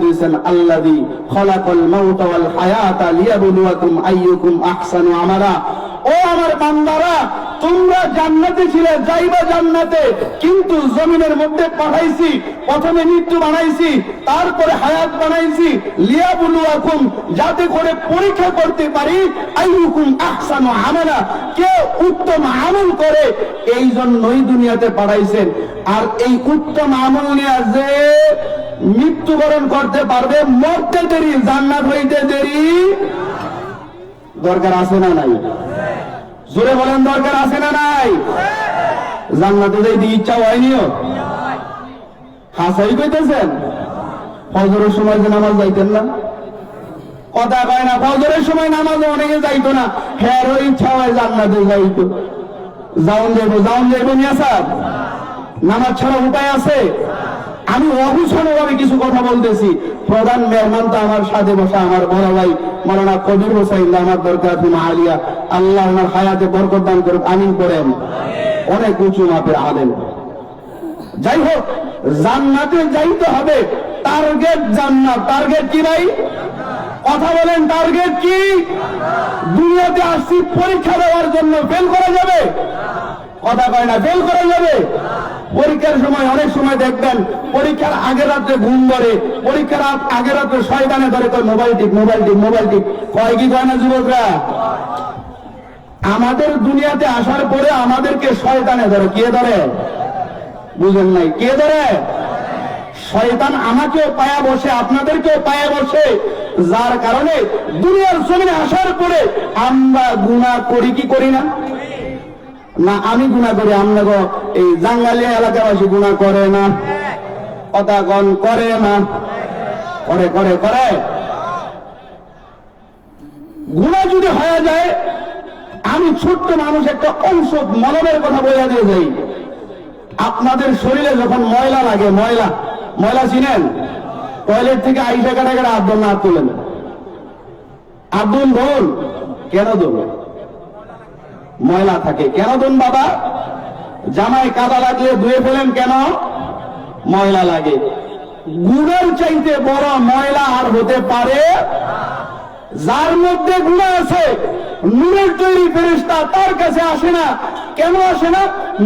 দিয়েছেন আল্লাযী খালাকাল মাউতা ওয়াল হায়াতা লিয়াবলুয়াকুম আইয়ুকুম আহসানু আমালা। ও আমার বান্দারা, তোমরা জান্নাতে ছিলে, যাইবা জান্নাতে, কিন্তু জমিনের মধ্যে পাঠাইছি, প্রথমে মৃত্যু বানাইছি, তারপরে হায়াত বানাইছি, লিয়াবলুয়াকুম, যাতে করে পরীক্ষা করতে পারি আইয়ুকুম আহসানু আমালা, কে উত্তম আমল করে, এই জন্যই দুনিয়াতে পাঠাইছেন। আর এই উত্তম আমল নিয়ে যে মৃত্যুবরণ করতে পারবে, মরতে দেরি, জান্নাত হইতে দেরি দরকার আছে না নাই? জোরে বলেন, দরকার আছে না নাই? জান্নাতে যাইতে ইচ্ছা হয়নিও? হাসাই কইতেছেন? ফজরের সময় যে নামাজ যাইতেন না? কথা কয় না। ফজরের সময় নামাজ অনেকে যাইতো না, হ্যাঁ ইচ্ছা হয় জান্নাতে যাইতো। যাওন যাইব নিয়া স্যার, নামাজ ছাড়া উপায় আছে? আমি অগুছানো ভাবে কিছু কথা বলতেছি। প্রধান মেহমান তো আমার সাথে বসা আমার বড় ভাই মাওলানা কবির হোসেন, আমার দরকার আলিয়া, আল্লাহ ওনার হায়াতে বরকত দান করুক, আমিন করেন। অনেক উঁচু মাপের আলেম। যাই হোক, জান্নাতে যাইতে হবে, টার্গেট জান্নাত। টার্গেট কি ভাই? কথা বলেন, টার্গেট কি? দুনিয়াতে আসছি পরীক্ষা দেওয়ার জন্য, ফেল করা যাবে? কথা কয় না, ফেল করা যাবে? পরীক্ষার সময় অনেক সময় দেখবেন পরীক্ষার আগের রাত্রে ঘুম ধরে, পরীক্ষার আগের রাত্রে শয়তানে ধরে, মোবাইল টিপ মোবাইল টিপ মোবাইল টিপ, কয় কি কয় না যুবকরা? আমাদের দুনিয়াতে আসার পরে আমাদেরকে শয়তানে ধরে। কে ধরে? বুঝেন নাই? কে ধরে? শয়তান আমাকেও পায়া বসে, আপনাদেরকেও পায়া বসে, যার কারণে দুনিয়ার জমিনে আসার পরে আমরা গুনাহ করি কি করি না? না, আমি গুনাহ করি, আপনাকে এই জাঙ্গালিয়া এলাকাবাসী গুনাহ করে না? কথা কন, করে না? করে করে করে। গুনাহ যদি হয়ে যায়, আমি ছোট্ট মানুষ একটা অংশ মননের কথা বলে দিয়ে যাই। আপনাদের শরীরে যখন ময়লা লাগে, ময়লা ময়লা চিনেন? টয়লেট থেকে আইসা কাটা কাটা আব্দুল না তুলেন, আব্দুল ধন কেন ধন? ময়লা থাকে কেন ধন বাবা? জামায় কাদা লাগলে ধুয়ে ফেলেন কেন? ময়লা লাগে। গুনার চাইতে বড় ময়লা আর হতে পারে? যার মধ্যে গুনাহ আছে, নূরের তৈরি ফেরেশতা তার কাছে আসে না। কেন আসে না?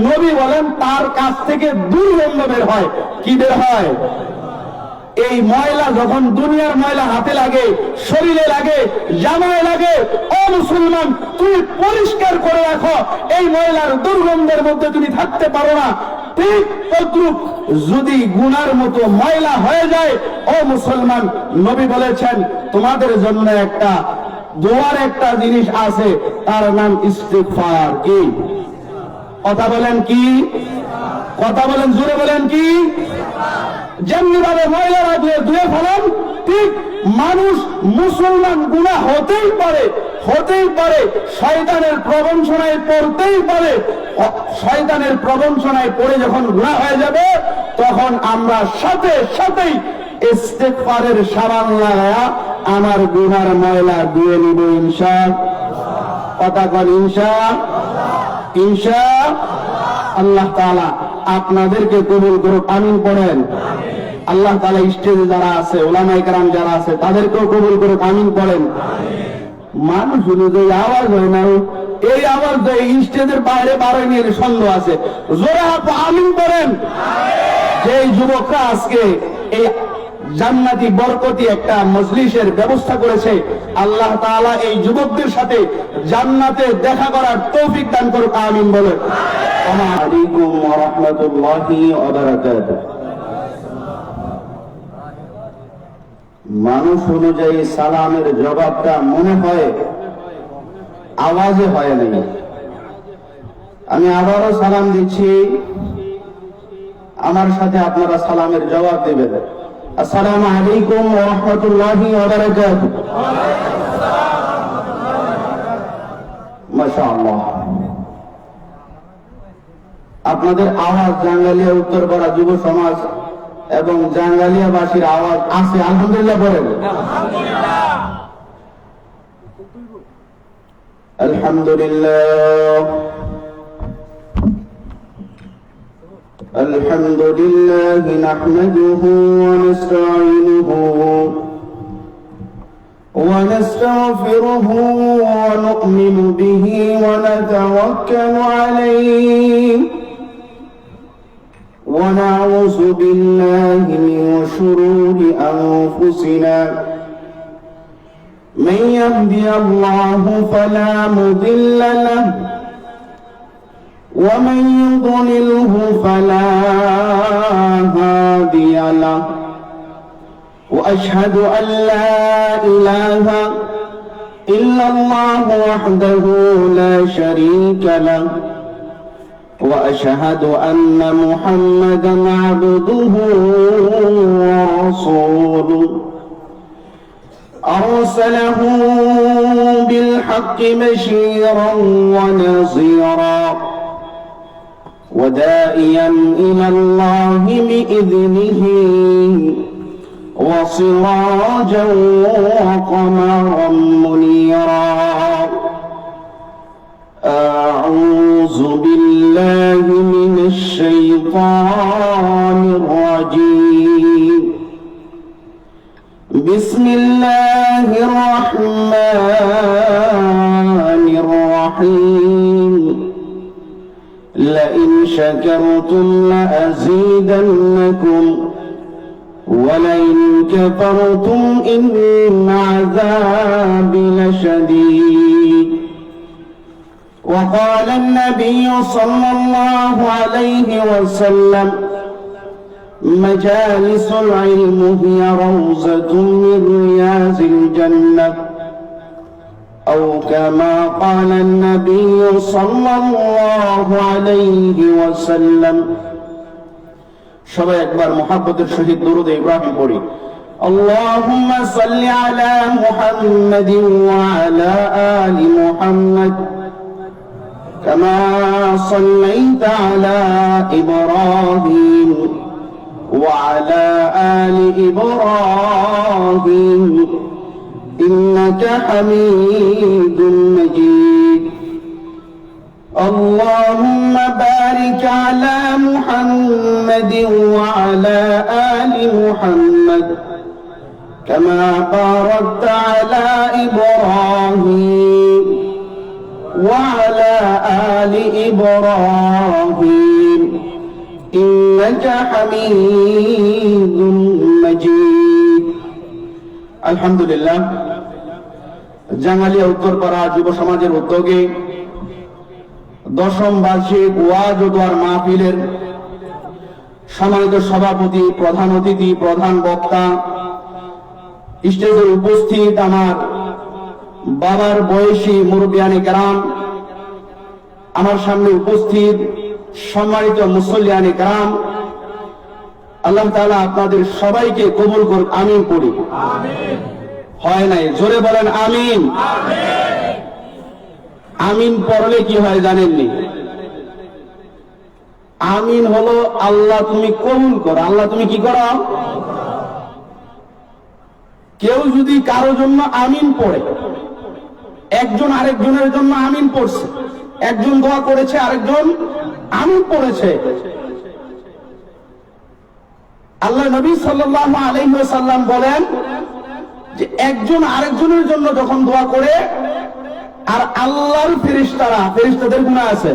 নবী বলেন তার কাছ থেকে দুর্গন্ধ বের হয়। কি বের হয়? এই ময়লা যখন দুনিয়ার ময়লা হাতে লাগে, শরীরে লাগে, জামায় লাগে, ও মুসলমান, তুমি পরিষ্কার করে রাখো, এই ময়লার দুর্গন্ধের মধ্যে তুমি থাকতে পারো না। ঠিক তদ্রুপ যদি গুনার মতো ময়লা হয়ে যায়, ও মুসলমান, নবী বলেছেন তোমাদের জন্য একটা দোয়ার একটা জিনিস আছে, তার নাম ইস্তিগফার। কি? কথা বলেন কি? কথা বলেন, জোরে বলেন কি? যেমনি ভাবে ময়লা রাখলে ধুয়ে ফেলেন, ঠিক মানুষ মুসলমান গুনাহ হতেই পারে, হতেই পারে, শয়তানের প্রবঞ্চনায় পড়তেই পারে। শয়তানের প্রবঞ্চনায় পড়ে যখন গুনাহ হয়ে যাবে, তখন আমরা সাথে সাথেই ইস্তিগফারের সাবান লাগায়া আমার গুনার ময়লা ধুয়ে নিব ইনশাআল্লাহ। কথা বল, ইনশাআল্লাহ। ইনশাআল্লাহ। আল্লাহ তাআলা আপনাদেরকে কবুল করুক, আমিন পড়েন। আল্লাহ তাআলা স্টেজে যারা আছে, উলামায়ে কেরাম যারা আছে, তাদেরকেও কবুল করুক, আমিন পড়েন। মানুষ অনুযায়ী আওয়াজ হয় না, এই আওয়াজ এই স্টেজের বাইরে বারোই নিয়ে সন্দেহ আছে। জোরে আমিন পড়েন। যে যুবকরা আজকে এই জান্নাতি বরকতি একটা মজলিসের ব্যবস্থা করেছে, আল্লাহ তাআলা এই যুবকদের সাথে জান্নাতে দেখা করার তৌফিক দান করুক, আমিন বলেন। আসসালামু আলাইকুম ওয়া রাহমাতুল্লাহি ওয়া বারাকাতুহু। মানুষ অনুযায়ী সালামের জবাবটা মনে হয় আওয়াজে হয় নাই। আমি আবারও সালাম দিচ্ছি, আমার সাথে আপনারা সালামের জবাব দেবেন। আসসালামু আলাইকুম ওয়া রাহমাতুল্লাহি ওয়া বারাকাতুহু। মাশাআল্লাহ। আপনাদের আওয়াজ জাঙ্গালিয়া উত্তরপাড়া যুব সমাজ এবং জাঙ্গালিয়াবাসীর আওয়াজ আছে, আলহামদুলিল্লাহ বলেন। আলহামদুলিল্লাহ। الحمد لله نحمده ونستعينه ونستغفره ونؤمن به ونتوكل عليه ونعوذ بالله من شرور أنفسنا من يهدي الله فلا مضل له ومن يضلله فلا هادي له وأشهد أن لا إله إلا الله وحده لا شريك له وأشهد أن محمدا عبده ورسوله أرسله بالحق بشيرا ونذيرا وداعيا إلى الله بإذنه وسراجا وقمرا منيرا أعوذ بالله من الشيطان الرجيم بسم الله الرحمن الرحيم لئن شكرتم لأزيدنكم ولئن كفرتم إن عذابي لشديد وقال النبي صلى الله عليه وسلم مجالس العلم هي روضة من رياض الجنة أو كما قال النبي صلى الله عليه وسلم সবাই একবার মুহাব্বতের সহিত দরুদ ইব্রাহিম পড়ি اللهم صل على محمد وعلى آل محمد كما صليت على إبراهيم وعلى آل إبراهيم إنك حميد مجيد اللهم بارك على محمد وعلى آل محمد كما باركت على إبراهيم وعلى آل إبراهيم إنك حميد مجيد الحمد لله জাঙ্গালিয়া উত্তরপাড়া যুব সমাজের উদ্যোগে দশম বার্ষিক ওয়াজ ও দোয়ার মাহফিলের সম্মানিত সভাপতি, প্রধান অতিথি, প্রধান বক্তা, স্টেজে উপস্থিত আমার বাবার বয়সী মুরব্বিয়ানে কেরাম, আমার সামনে উপস্থিত সম্মানিত মুসল্লিয়ানে কেরাম, আল্লাহ তাআলা আপনাদের সবাইকে কবুল করুন, আমিন পড়ি। হয় নাই, জোরে বলেন আমিন। আমিন পড়লে কি হয় জানেননি? আমিন হলো আল্লাহ তুমি কবুল করো, আল্লাহ তুমি কি করো। কেউ যদি কারো জন্য আমিন পড়ে, একজন আরেকজনের জন্য আমিন পড়ছে, একজন দোয়া করেছে আরেকজন আমিন পড়েছে। আল্লাহ নবী সাল্লাল্লাহু আলাইহি ওয়াসাল্লাম বলেন যে একজন আরেকজনের জন্য যখন দোয়া করে আর আল্লাহর ফেরেশতারা, ফেরেশতাদের গুনাহ আছে,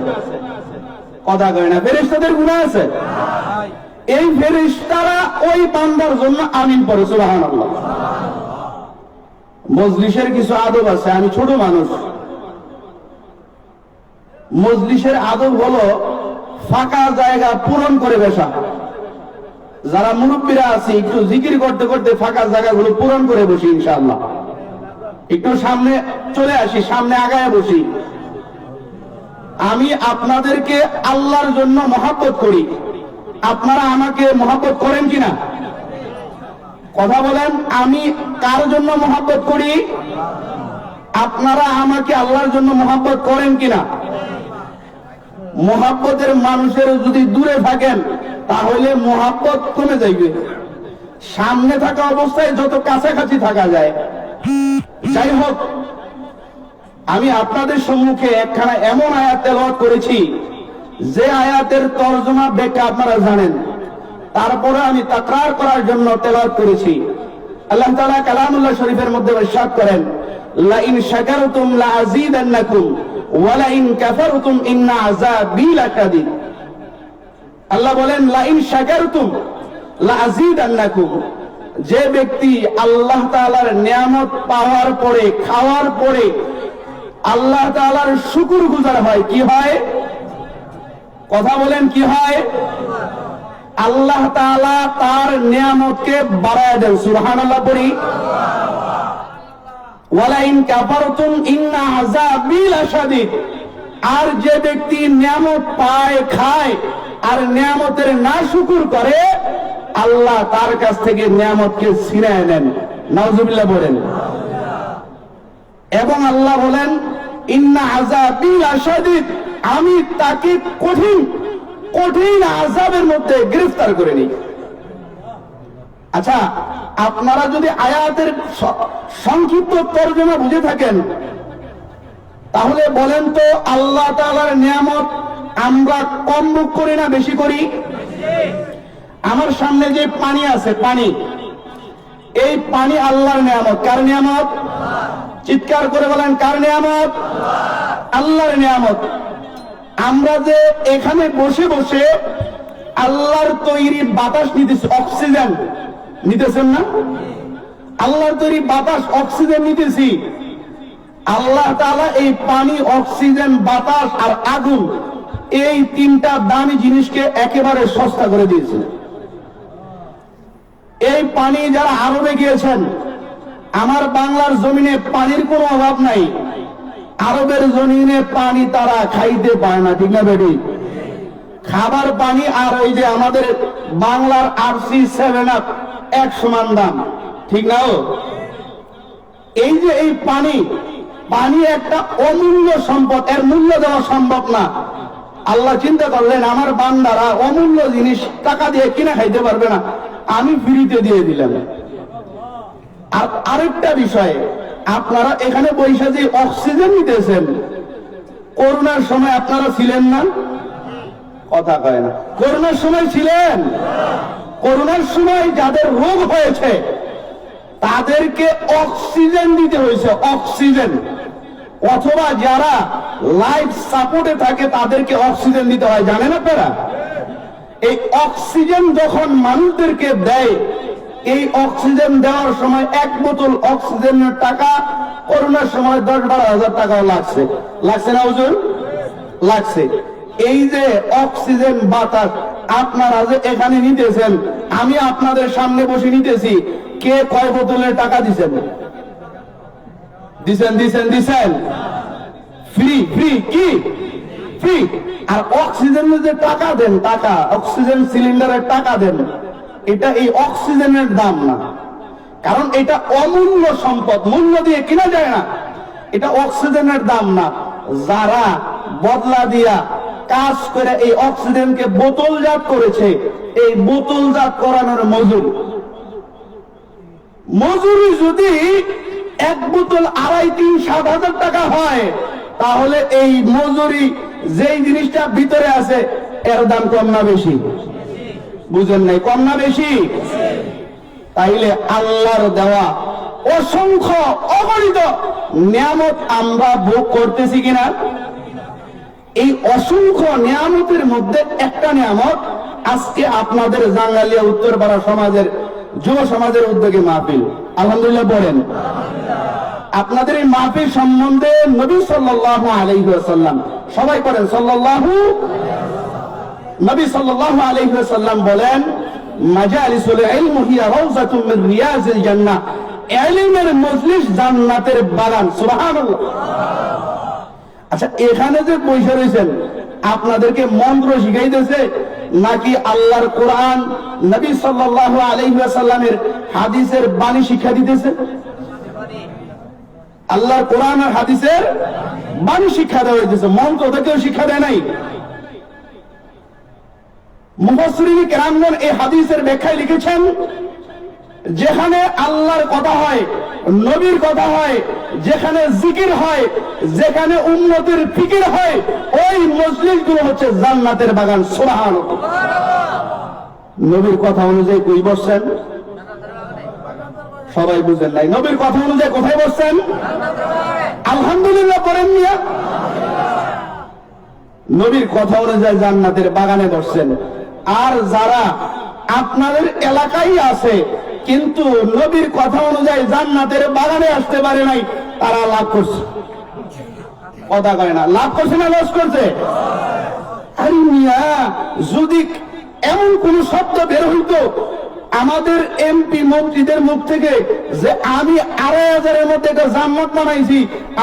কথা কয় না, ফেরেশতাদের গুনাহ আছে, এই ফেরেশতারা ওই বান্দার জন্য আমিন পড়ে। সুবহানাল্লাহ। মজলিসের কিছু আদব আছে, আমি ছোট মানুষ, মজলিসের আদব হলো ফাঁকা জায়গা পূরণ করে বসা। যারা মুরব্বীরা আছে একটু জিকির করতে করতে ফাঁকা জায়গাগুলো পূরণ করে বসি ইনশাআল্লাহ। একটু সামনে চলে আসি, সামনে আগায় বসি। আমি আপনাদেরকে আল্লাহর জন্য মহব্বত করি, আপনারা আমাকে মহব্বত করেন কিনা? কথা বলেন, আমি কার জন্য মহব্বত করি? আপনারা আমাকে আল্লাহর জন্য মহব্বত করেন কিনা? মহব্বতের মানুষের যদি দূরে থাকেন তাহলে মহব্বত কমে যাইবে। সামনে থাকা অবস্থায় যত কাছাকাছি থাকা যায়। যাই হোক, আমি আপনাদের সম্মুখে একখানা এমন আয়াত তেলাওয়াত করেছি যে আয়াতের তরজমা ব্যাখ্যা আপনারা জানেন, তারপরে আমি তাকরার করার জন্য তেলাওয়াত করেছি। আল্লাহ তাআলা কালামুল্লাহ শরীফের মধ্যে ইরশাদ করেন, লা ইন শাকারতুম লা আযীদান্নাকুম ওয়া লা ইন কাফারতুম ইন্না আযাবি লাশাদীদ। আল্লাহ বলেন, লা ইন শাকারতুম লা আযীদান্নাকুম, যে ব্যক্তি আল্লাহ তাআলার নিয়ামত পাওয়ার পরে, খাওয়ার পরে আল্লাহ তাআলার শুকরগুজার হয়, কি হয়? কথা বলেন, কি হয়? আল্লাহ তাআলা তার নিয়ামতকে বাড়ায় দেন। সুবহানাল্লাহ পড়ি। ওয়ালা ইন কাফারতুম ইন্না আযাবি লাশাদীদ, আর যে ব্যক্তি নিয়ামত পায়, খায় আর নিয়ামতের না শুকর করে, আল্লাহ তার কাছ থেকে নিয়ামতকে ছিনিয়ে নেন। নাউজুবিল্লাহ বলেন। এবং আল্লাহ বলেন, ইন্না আযাবি লাশাদীদ, আমি তাকে কঠিন কঠিন আযাবের মধ্যে গ্রেফতার করে নিই। আচ্ছা, আপনারা যদি আয়াতের সংক্ষিপ্ত তরজমা বুঝে থাকেন, তাহলে বলেন তো আল্লাহ তাআলার নিয়ামত আমরা কম ভোগ করি না বেশি করি? আমার সামনে যে পানি আছে, পানি, এই পানি আল্লাহর নিয়ামত। কার নিয়ামত? চিৎকার করে বলেন, কার নিয়ামত? আল্লাহর নিয়ামত। আমরা যে এখানে বসে বসে আল্লাহর তৈরি বাতাস নিতেছি, অক্সিজেন নিতেছেন না? আল্লাহর তৈরি বাতাস, অক্সিজেন নিতেছি। আল্লাহ তাআলা এই পানি, অক্সিজেন, বাতাস আর আগুন, এই তিনটা দামি জিনিসকে একেবারে সস্তা করে দিয়েছে। এই পানি যারা আরবে গিয়েছেন, আমার বাংলার জমিনে পানির কোনো অভাব নাই, আরবের জমিনে পানি তারা খাইতে পায় না, ঠিক না বেটি? খাবার পানি আর ওই যে আমাদের বাংলার আরসি 7 আপ এক সমান দাম, ঠিক না? এই যে এই পানি, পানি একটা অমূল্য সম্পদ, এর মূল্য দেওয়া সম্ভব না। আল্লাহ চিন্তা করলেন, আমার বান্দারা অমূল্য জিনিস টাকা দিয়ে কিনে খাইতে পারবে না, আমি ফ্রিতে দিয়ে দিলাম। আর আরেকটা বিষয়, আপনারা এখানে বৈশা যে অক্সিজেন নিতেছেন, করোনার সময় আপনারা ছিলেন না? কথা কয় না। করোনার সময় ছিলেন? করোনার সময় যাদের রোগ হয়েছে তাদেরকে অক্সিজেন দিতে হয়েছে, অক্সিজেন। অথবা যারা লাইফ সাপোর্টে থাকে তাদেরকে অক্সিজেন দিতে হয়, জানেন আপনারা? এই অক্সিজেন যখন মানুষদেরকে দেয়, এই অক্সিজেন দেওয়ার সময় এক বোতল অক্সিজেনের টাকা করোনার সময় 10-12 হাজার টাকাও লাগছে। লাগছে না হুজুর? লাগছে। এই যে অক্সিজেন বাতাস আপনারা যে এখানে নিতেছেন, আমি আপনাদের সামনে বসে নিতেছি, কে কয় বোতলের টাকা দিছেন? দিছেন দিছেন দিছেন? ফ্রি, ফ্রি কি? ফ্রি। আর অক্সিজেনের যে টাকা দেন, টাকা, অক্সিজেন সিলিন্ডারের টাকা দেন, এটা এই অক্সিজেনের দাম না, কারণ এটা অমূল্য সম্পদ, মূল্য দিয়ে কিনা যায় না। এটা অক্সিজেনের দাম না। যারা বদলা দিয়া কাজ করে এই অক্সিজেনকে বোতলজাত করেছে, এই বোতলজাত করানোর মজুরি যদি এক বোতল 2.5-3-7 হাজার টাকা হয়, তাহলে এই মজুরি যেই জিনিসটা ভিতরে আছে এর দাম কম না বেশি? বুঝেন নাই? কম না বেশি? তাইলে আল্লাহর দেওয়া অসংখ্য অগণিত নিয়ামত আমরা ভোগ করতেছি কিনা? এই অসংখ্য নিয়ামতের মধ্যে একটা নিয়ামত আজকে আপনাদের জাঙ্গালিয়া উত্তরপাড়া সমাজের যুব সমাজের উদ্যোগে মাহফিল। আলহামদুলিল্লাহ বলেন। আপনাদের এই মাহফিল সম্বন্ধে নবী সাল্লাল্লাহু আলাইহি ওয়াসাল্লাম, সবাই পড়েন সাল্লাল্লাহু, নবী সাল্লাল্লাহু আলাইহি ওয়াসাল্লাম বলেন, মাজালিসুল ইলম হিয়া রাউযাতুম মিন রিয়াজিল জান্নাহ, ইলমের মজলিস জান্নাতের বাগান। সুবহানাল্লাহ। আচ্ছা, এখানে যে বসে রয়েছেন, আপনাদেরকে মন্ত্র শিখাইতেছে নাকি আল্লাহর কোরআন, নবী সাল্লাল্লাহু আলাইহি ওয়াসাল্লামের হাদিসের বাণী শিক্ষা দিতেছে? আল্লাহর কোরআন আর হাদিসের বাণী শিক্ষা দেওয়া হইতেছে, মন্ত্র তো কেউ শিক্ষা দেয় নাই। মুফাসসিরিন কেরামগণ এই হাদিসের ব্যাখ্যায় লিখেছেন, যেখানে আল্লাহর কথা হয়, নবীর কথা হয়, যেখানে জিকির হয়, যেখানে উম্মতের ফিকির হয়, ওই মজলিসগুলো হচ্ছে জান্নাতের বাগান। সুবহানাল্লাহ। নবীর কথা অনুযায়ী কই বসছেন? সবাই বুঝেন নাই। নবীর কথা অনুযায়ী কোথায় বসছেন? আলহামদুলিল্লাহ করেন মিয়া। নবীর কথা অনুযায়ী জান্নাতের বাগানে বসছেন। আর যারা আপনাদের এলাকায় আছে কিন্তু নবীর কথা অনুযায়ী জান্নাতের বাগানে আসতে পারে নাই, তারা লাভ করছে। কথা কয় না, লাভ করছে না লস করছে? আরে মিয়া, যদি এমন কোন শব্দ বের হইতো আমাদের এমপি মন্ত্রীদের মুখ থেকে যে আমি ২৫০০-এর মধ্যে একটা জান্নাত বানাইছি,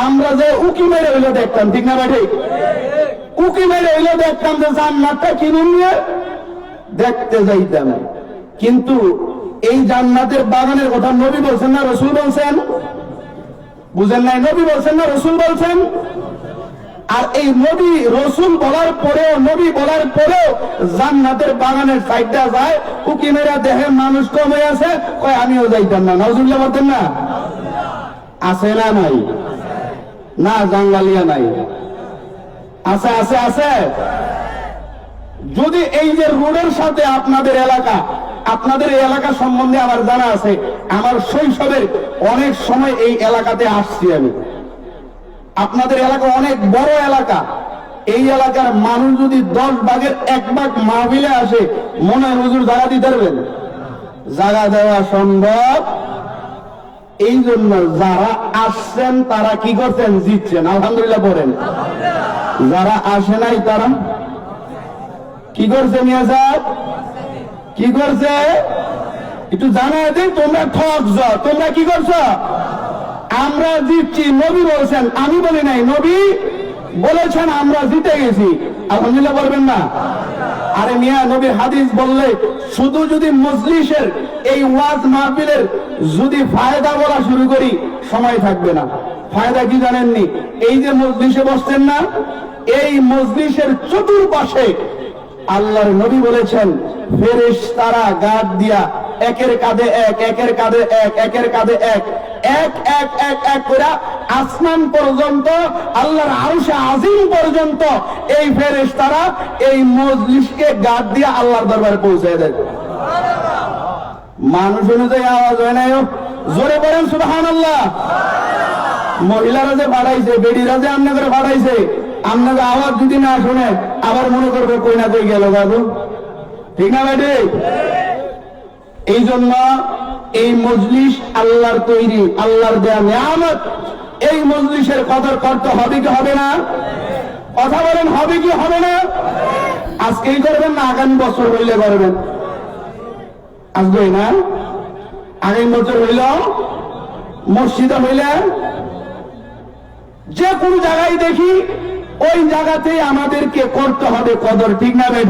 আমরা যে উকি মেরে হইলো দেখতাম, ঠিক না ভাই? উকি মেরে হইলো দেখতাম যে জান্নাতটা কিনুন নিয়ে দেখতে যাইতাম। কিন্তু এই জান্নাতের বাগানের কথা নবী বলছেন না রাসূল বলছেন? বুঝেন নাই? নবী বলছেন না রাসূল বলছেন? আর এই নবী রাসূল বলার পরেও জান্নাতের বাগানের সাইডটা যায়, উকি মেরা দেখে মানুষ কমে আছে, কয় আমিও যাইতাম না। নাউজুবিল্লাহ বলতেন না? আছে না নাই? না জাঙ্গালিয়া নাই? আছে আছে আছে। যদি এই যে রোডের সাথে আপনাদের এই এলাকা সম্বন্ধে আমার জানা আছে, আমার শৈশবের অনেক সময় এই এলাকাতে আসছি আমি। আপনাদের এলাকা অনেক বড় এলাকা। এই এলাকার মানুষ যদি 10 ভাগের 1 ভাগ মাহফিলে আসে, মনে হয় হুজুর জায়গা দিতে পারবেন? জায়গা দেওয়া সম্ভব। এই জন্য যারা আসছেন তারা কি করছেন? জিতছেন। আলহামদুলিল্লাহ বলেন। যারা আসে নাই তারা কি করছে? মিয়া সাহেব কি করছে? একটু জানাই দিন। তোমরা ঠকছ। তোমরা কি করছো? আমরা জিতছি। নবী বলছেন, আমি বলি নাই। নবী বলেছেন আমরা জিতে গেছি। আলহামদুলিল্লাহ বলবেন না? আরে মিয়া, নবীর হাদিস বললে শুধু যদি মজলিসের এই ওয়াজ মাহফিলের যদি ফায়দা বলা শুরু করি, সময় থাকবে না। ফায়দা কি জানেননি? এই যে মজলিসে বসছেন না, এই মজলিসের চতুর্পাশে আল্লাহর নবী বলেছেন ফেরেশতারা গাঁট দিয়া একের কাঁধে এক, একের কাঁধে এক, একের কাঁধে এক, এক এক এক এক করে আসমান পর্যন্ত, আল্লাহর আরশে আজিম পর্যন্ত এই ফেরেশতারা এই মজলিসকে গাঁট দিয়া আল্লাহর দরবারে পৌঁছে দেয়। মানুষ অনুযায়ী আওয়াজ হয় না? জোরে বলেন সুবহানাল্লাহ। মহিলারা যে বাড়াইছে, বেডিরা যে আমনে করে বাড়াইছে, আপনাকে আওয়াজ যদি না শুনে আবার মনে করবে কই না কই গেল বাবু, ঠিক না ভাই? এই জন্য এই মজলিস আল্লাহর তৈরি, আল্লাহর দেয়া নিয়ামত। এই মজলিসের কদর করতে হবে কি হবে না? কথা বলেন, হবে কি হবে না? আজকেই করবেন না আগামী বছর হইলে করবেন? আসবেই না? আগামী বছর হইল, মসজিদে হইলে, যে কোন জায়গায় দেখি ওই জায়গাতেই আমাদেরকে করতে হবে কদর, ঠিক না ভাই?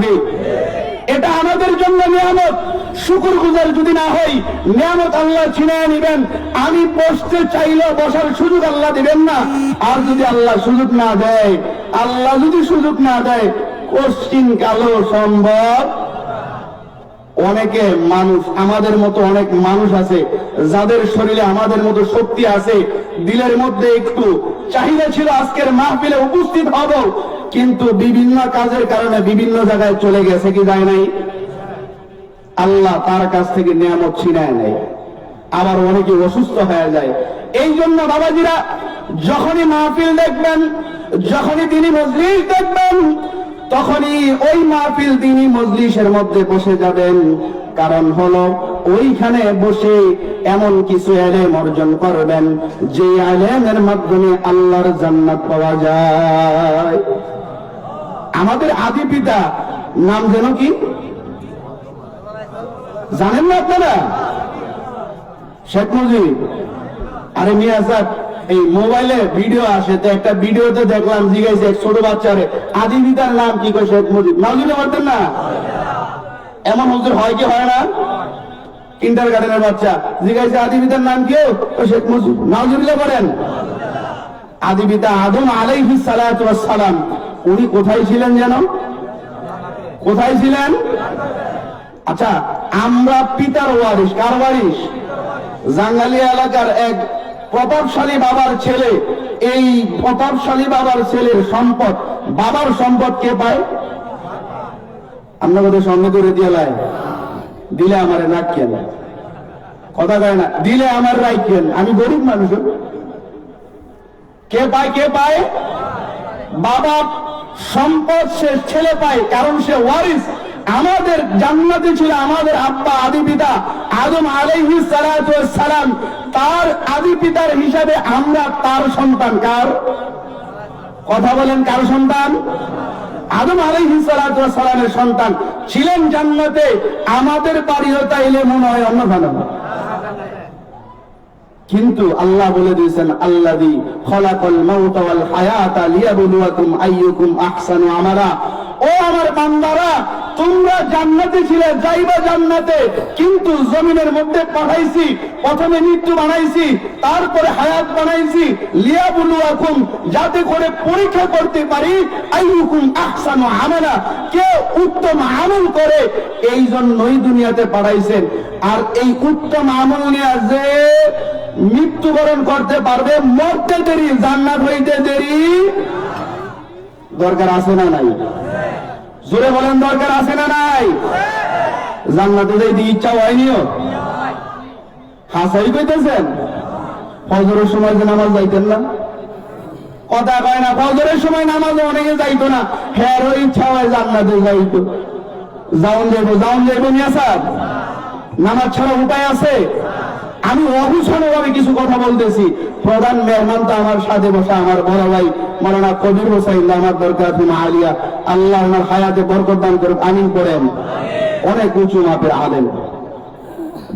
এটা আমাদের জন্য নিয়ামত। শুকরগুজার যদি না হই, নিয়ামত আল্লাহ ছিনিয়ে নিবেন। আমি বসতে চাইলেও বসার সুযোগ আল্লাহ দিবেন না। আর যদি আল্লাহ সুযোগ না দেয়, কোশ্চিন কালো সম্ভব। অনেকে মানুষ, আমাদের মতো অনেক মানুষ আছে যাদের শরীরে আমাদের মতো শক্তি আছে, দিলের মধ্যে একটু চাহিদা ছিল আজকের মাহফিলে উপস্থিত হব, কিন্তু বিভিন্ন কাজের কারণে বিভিন্ন জায়গায় চলে গেছে, কি যায় নাই? আল্লাহ তার কাছ থেকে নিয়ামত ছিনায় নেয়। আবার অনেকে অসুস্থ হয়ে যায়। এই জন্য বাবাজিরা, যখনই মাহফিল দেখবেন, যখনই দিনী মজলিস দেখবেন, তখনই ওই মাহফিল দিনী মজলিসের মধ্যে বসে যাবেন। কারণ হলো ওইখানে বসে এমন কিছু ইলম অর্জন করবেন যে ইলমের মাধ্যমে আল্লাহর জান্নাত পাওয়া যায়। আমাদের আদি পিতা নাম যেন কি জানেন না আপনারা? শেখ মুজিব। আরে মিয়া সাহেব, এই মোবাইলে ভিডিও আসে, তো একটা ভিডিওতে দেখলাম জিজ্ঞাসা এক ছোট বাচ্চারে আদি পিতার নাম কি? কয় শেখ মুজিব। নাউজুবিল্লাহ বলতেন না? এমন হুজুর হয় কি হয় না? কিন্ডার গার্ডেনের বাচ্চা জিজ্ঞাসা আদি পিতার নাম কি? শেখ মুজিব। নাউজুবিল্লাহ বলেন। আদি পিতা আদম আলাইহিস সালাতু ওয়াস সালাম, উনি কোথায় ছিলেন যেন? কোথায় ছিলেন? আচ্ছা, আমরা পিতার ওয়ারিস। কার ওয়ারিস? জাঙ্গালিয়া এলাকার এক প্রতাপশালী বাবার ছেলে, এই প্রতাপশালী বাবার ছেলের সম্পদ, বাবার সম্পদ কে পায়? আপনাদের সঙ্গে করে দিয়ে লাই দিলে আমার রাখেন, কথা কয় না, দিলে আমার রাখেন, আমি গরিব মানুষ। কে পায়? কে পায়? বাবা সম্পদ সে ছেলে পায়, কারণ সে ওয়ারিস। আমাদের জান্নাতে ছিল আমাদের আব্বা আদি পিতা আদম আলাইহিস সালাতু ওয়াস সালাম, তার আদি পিতার হিসাবে আমরা তার সন্তান। কার কথা বলেন? কার সন্তান? আদম আলাইহিস সালাতু ওয়াস সালামের সন্তান ছিলেন জান্নাতে। আমাদের বাড়িও তাইলে মনে হয় অন্য ভালো, কিন্তু আল্লাহ বলে দিয়েছেন আল্লাযী খলাকাল মাউতা ওয়াল হায়াতা লিয়াবলুয়াকুম আইয়ুকুম আহসানু আমালা। ও আমার বান্দারা, তোমরা জান্নাতে ছিলে, যাইবা জান্নাতে, কিন্তু জমিনের মধ্যে পাঠাইছি, প্রথমে মৃত্যু বানাইছি, তারপরে হায়াত বানাইছি, লিয়াবলুয়াকুম, যাতে করে পরীক্ষা করতে পারি আইয়ুকুম আহসানু আমালা, কে উত্তম আমল করে, এই জন্যই দুনিয়াতে পাঠাইছেন। আর এই উত্তম আমল নিয়ে যে মৃত্যুবরণ করতে পারবে, মরতে দেরি, জান্নাত হইতে দেরি। দরকার আছে না নাই? জোরে বলেন, দরকার আছে না নাই? জান্নাতে যাইতে ইচ্ছা হয়নিও? হাসাই কইতেছেন? ফজরের সময় যে নামাজ যাইতেন না, কথা কয় না? ফজরের সময় নামাজ অনেকে যাইতো না, হ্যাঁ ইচ্ছা হয় জান্নাতে যাইতো। যাওন যাইব নিয়া স্যার, নামাজ ছাড়া উপায় আছে? আমি অগুছানো ভাবে কিছু কথা বলতেছি। প্রধান মেহমান তো আমার সাথে বসা আমার বড় ভাই মাওলানা কবির হোসেন, আমার দরকার আলিয়া, আল্লাহ ওনার হায়াতে বরকত দান করুক, আমিন করেন। অনেক উঁচু মাপের আলেম।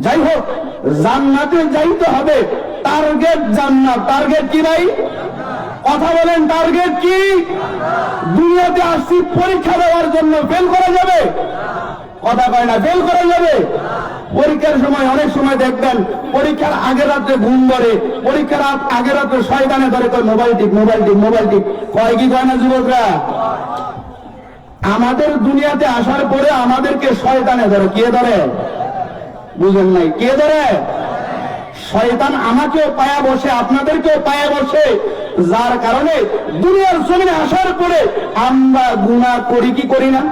যাই হোক, জান্নাতে যাইতে হবে, টার্গেট জান্নাত। টার্গেট কি ভাই? কথা বলেন, টার্গেট কি? দুনিয়াতে আসছি পরীক্ষা দেওয়ার জন্য, ফেল করা যাবে? কথা কয় না, ফেল করা যাবে? পরীক্ষার সময় অনেক সময় দেখবেন পরীক্ষার আগের রাত্রে ঘুম ধরে, পরীক্ষার আগের রাত্রে শয়তানে ধরে, কয় মোবাইল টিপ, মোবাইল টিপ, মোবাইল টিপ। কয় কি কয় না যুবকরা? আমাদের দুনিয়াতে আসার পরে আমাদেরকে শয়তানে ধরে। কে ধরে? বুঝেন নাই? কে ধরে? শয়তান আমাকেও পায়া বসে, আপনাদেরকেও পায়া বসে, যার কারণে দুনিয়ার জমিনে আসার পরে আমরা গুনাহ করি কি করি না?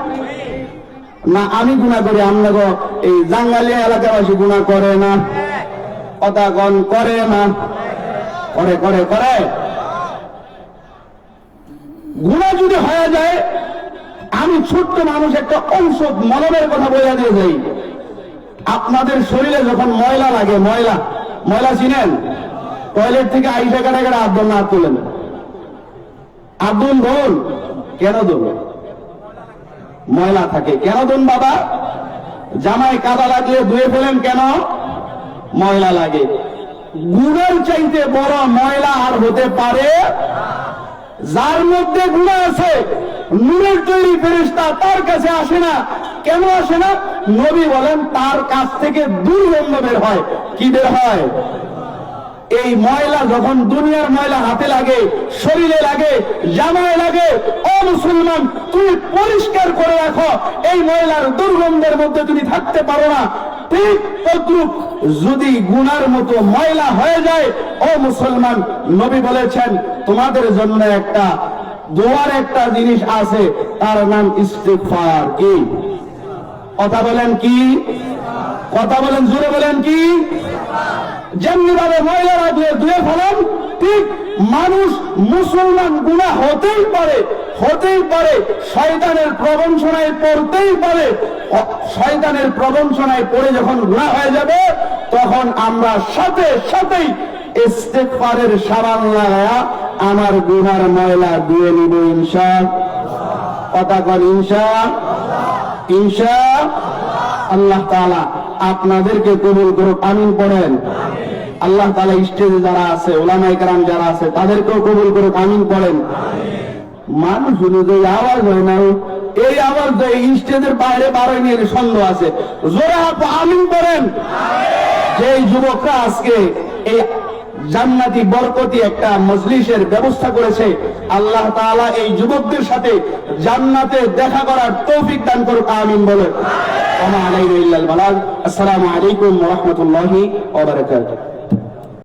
না, আমি গুনাহ করি, আমরা এই জাঙ্গালিয়া এলাকাবাসী গুনাহ করে না? কথা কন, করে না? করে করে করে। গুনাহ যদি হয়ে যায়, আমি ছোট্ট মানুষ একটা অংশ মননের কথা বলে দিয়ে যাই। আপনাদের শরীরে যখন ময়লা লাগে, ময়লা, ময়লা চিনেন? টয়লেট থেকে আইসা কাটা কাটা আব্দুল না তুলেন, আব্দুল ধন কেন ধন? ময়লা থাকে কেন ধন বাবা? জামায় কাদা লাগলে ধুয়ে ফেলেন কেন? ময়লা লাগে। গুনার চাইতে বড় ময়লা আর হতে পারে? যার মধ্যে গুনাহ আছে, নূরের তৈরি ফেরেশতা তার কাছে আসে না। কেন আসে না? নবী বলেন তার কাছ থেকে দুর্গন্ধ বের হয়। কি বের হয়? এই ময়লা যখন দুনিয়ার ময়লা হাতে লাগে, শরীরে লাগে, জামায় লাগে, ও মুসলমান, তুমি পরিষ্কার করে রাখো, এই ময়লার দুর্গন্ধের মধ্যে তুমি থাকতে পারো না। ঠিক তদ্রুপ যদি গুনার মতো ময়লা হয়ে যায়, ও মুসলমান, নবী বলেছেন তোমাদের জন্য একটা দোয়ার একটা জিনিস আছে, তার নাম ইস্তিগফার। কি? কথা বলেন কি? কথা বলেন, জোরে বলেন কি? যেমনি ভাবে ময়লা রাখলে ধুয়ে ফেলেন, ঠিক মানুষ মুসলমান গুনাহ হতেই পারে, হতেই পারে, শয়তানের প্রবঞ্চনায় পড়তেই পারে। শয়তানের প্রবঞ্চনায় পড়ে যখন গুনাহ হয়ে যাবে, তখন আমরা সাথে সাথেই ইস্তিগফারের সাবান লাগায়া আমার গুনার ময়লা ধুয়ে নিব ইনশাআল্লাহ। কথা বল ইনশাআল্লাহ। ইনশাআল্লাহ তাআলা আপনাদেরকে কবুল করুক, আমিন পড়েন। আল্লাহ তাআলা স্টেজে যারা আছে, উলামায়ে কেরাম যারা আছে, তাদেরকেও কবুল করুক, আমিন পড়েন। মানুষ অনুযায়ী আওয়াজ হয় না, এই আওয়াজ এই স্টেজের বাইরে বারোই নিয়ে সন্দেহ আছে। জোরে আমিন পড়েন। যে যুবকরা আজকে এই জান্নাতি বরকতি একটা মজলিসের ব্যবস্থা করেছে, আল্লাহ তাআলা এই যুবকদের সাথে জান্নাতে দেখা করার তৌফিক দান করুক, আমিন বলেন। ওয়া মা আলাইনা ইল্লাল বালাগ। আসসালামু আলাইকুম ওয়া রাহমাতুল্লাহি ওয়া বারাকাতুহু।